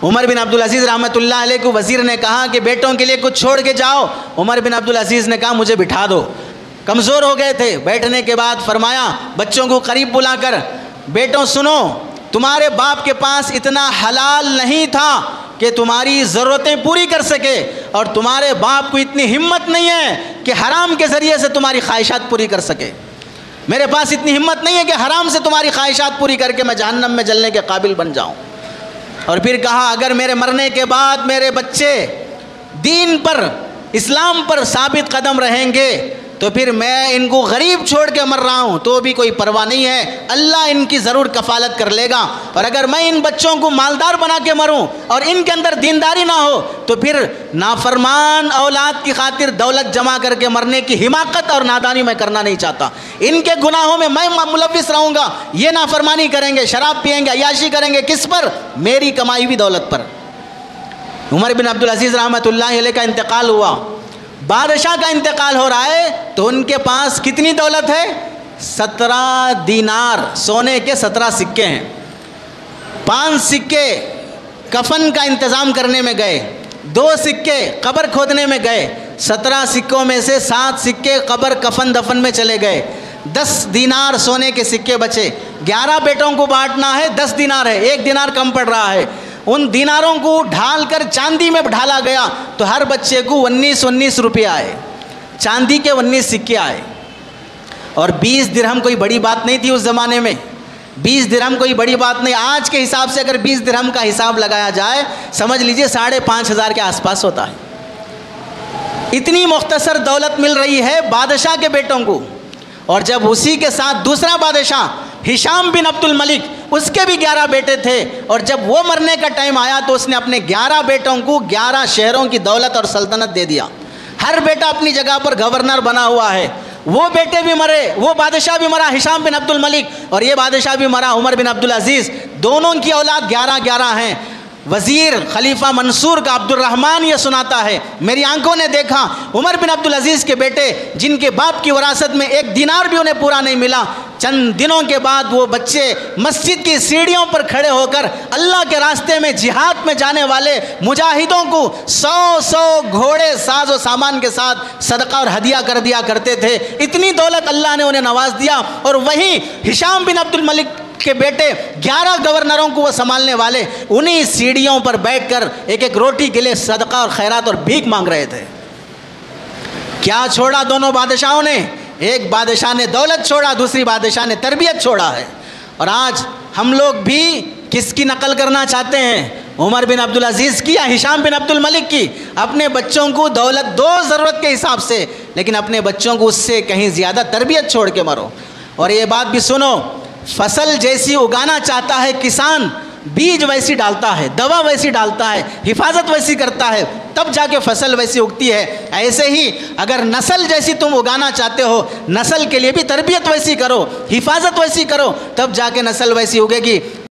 عمر بن عبدالعزیز رحمۃ اللہ علیہ کو وزیر نے کہا کہ بیٹوں کے لیے کچھ چھوڑ کے جاؤ. عمر بن عبدالعزیز نے کہا مجھے بٹھا دو. کمزور ہو گئے تھے. بیٹھنے کے بعد فرمایا بچوں کو قریب بلا کر, بیٹوں سنو, تمہارے باپ کے پاس اتنا حلال نہیں تھا کہ تمہاری ضرورتیں پوری کر سکے, اور تمہارے باپ کو اتنی ہمت نہیں ہے کہ حرام کے ذریعے سے تمہاری خواہشات پوری کر سکے. میرے پاس اتنی ہمت نہیں ہے کہ حرام سے تمہاری خواہشات پوری کر کے میں جہنم میں جلنے کے قابل بن جاؤں. اور پھر کہا اگر میرے مرنے کے بعد میرے بچے دین پر, اسلام پر ثابت قدم رہیں گے تو پھر میں ان کو غریب چھوڑ کے مر رہا ہوں تو بھی کوئی پرواہ نہیں ہے, اللہ ان کی ضرور کفالت کر لے گا. اور اگر میں ان بچوں کو مالدار بنا کے مروں اور ان کے اندر دینداری نہ ہو تو پھر نافرمان اولاد کی خاطر دولت جمع کر کے مرنے کی حماقت اور نادانی میں کرنا نہیں چاہتا. ان کے گناہوں میں ملوث رہوں گا. یہ نافرمانی کریں گے, شراب پئیں گے, عیاشی کریں گے, کس پر؟ میری کمائی ہوئی دولت پر. عمر بن عبدالعزیز رحمۃ اللہ علیہ کا انتقال ہوا, بادشاہ کا انتقال ہو رہا ہے, تو ان کے پاس کتنی دولت ہے؟ 17 دینار, سونے کے 17 سکے ہیں. 5 سکے کفن کا انتظام کرنے میں گئے, 2 سکے قبر کھودنے میں گئے. 17 سکوں میں سے 7 سکے قبر کفن دفن میں چلے گئے. 10 دینار سونے کے سکے بچے. 11 بیٹوں کو بانٹنا ہے, 10 دینار ہے, 1 دینار کم پڑ رہا ہے. ان دیناروں کو ڈھال کر چاندی میں ڈھالا گیا تو ہر بچے کو 19 روپے آئے, چاندی کے 19 سکے آئے. اور 20 درہم کوئی بڑی بات نہیں تھی اس زمانے میں. 20 درہم کوئی بڑی بات نہیں. آج کے حساب سے اگر 20 درہم کا حساب لگایا جائے سمجھ لیجئے 5,500 کے آس پاس ہوتا ہے. اتنی مختصر دولت مل رہی ہے بادشاہ کے بیٹوں کو. اور جب اسی کے ساتھ دوسرا بادشاہ ہشام بن عبد الملک, اس کے بھی 11 بیٹے تھے, اور جب وہ مرنے کا ٹائم آیا تو اس نے اپنے 11 بیٹوں کو 11 شہروں کی دولت اور سلطنت دے دیا. ہر بیٹا اپنی جگہ پر گورنر بنا ہوا ہے. وہ بیٹے بھی مرے, وہ بادشاہ بھی مرا ہشام بن عبد الملک, اور یہ بادشاہ بھی مرا عمر بن عبدالعزیز. دونوں کی اولاد 11 ہیں. وزیر خلیفہ منصور کا عبد الرحمن یہ سناتا ہے میری آنکھوں نے دیکھا عمر بن عبدالعزیز کے بیٹے جن کے باپ کی وراثت میں 1 دینار بھی انہیں پورا نہیں ملا, چند دنوں کے بعد وہ بچے مسجد کی سیڑھیوں پر کھڑے ہو کر اللہ کے راستے میں جہاد میں جانے والے مجاہدوں کو 100 گھوڑے ساز و سامان کے ساتھ صدقہ اور ہدیہ کر دیا کرتے تھے. اتنی دولت اللہ نے انہیں نواز دیا. اور وہیں ہشام بن عبد الملک کے بیٹے 11 گورنروں کو وہ سنبھالنے والے انہی سیڑھیوں پر بیٹھ کر ایک روٹی کے لیے صدقہ اور خیرات اور بھیک مانگ رہے تھے. کیا چھوڑا دونوں بادشاہوں نے؟ ایک بادشاہ نے دولت چھوڑا, دوسری بادشاہ نے تربیت چھوڑا ہے. اور آج ہم لوگ بھی کس کی نقل کرنا چاہتے ہیں؟ عمر بن عبدالعزیز کی یا ہشام بن عبد الملک کی؟ اپنے بچوں کو دولت دو ضرورت کے حساب سے, لیکن اپنے بچوں کو اس سے کہیں زیادہ تربیت چھوڑ کے مرو. اور یہ بات بھی سنو, فصل جیسی اگانا چاہتا ہے کسان, بیج ویسی ڈالتا ہے, دوا ویسی ڈالتا ہے, حفاظت ویسی کرتا ہے, تب جا کے فصل ویسی اگتی ہے. ایسے ہی اگر نسل جیسی تم اگانا چاہتے ہو, نسل کے لیے بھی تربیت ویسی کرو, حفاظت ویسی کرو, تب جا کے نسل ویسی اگے گی.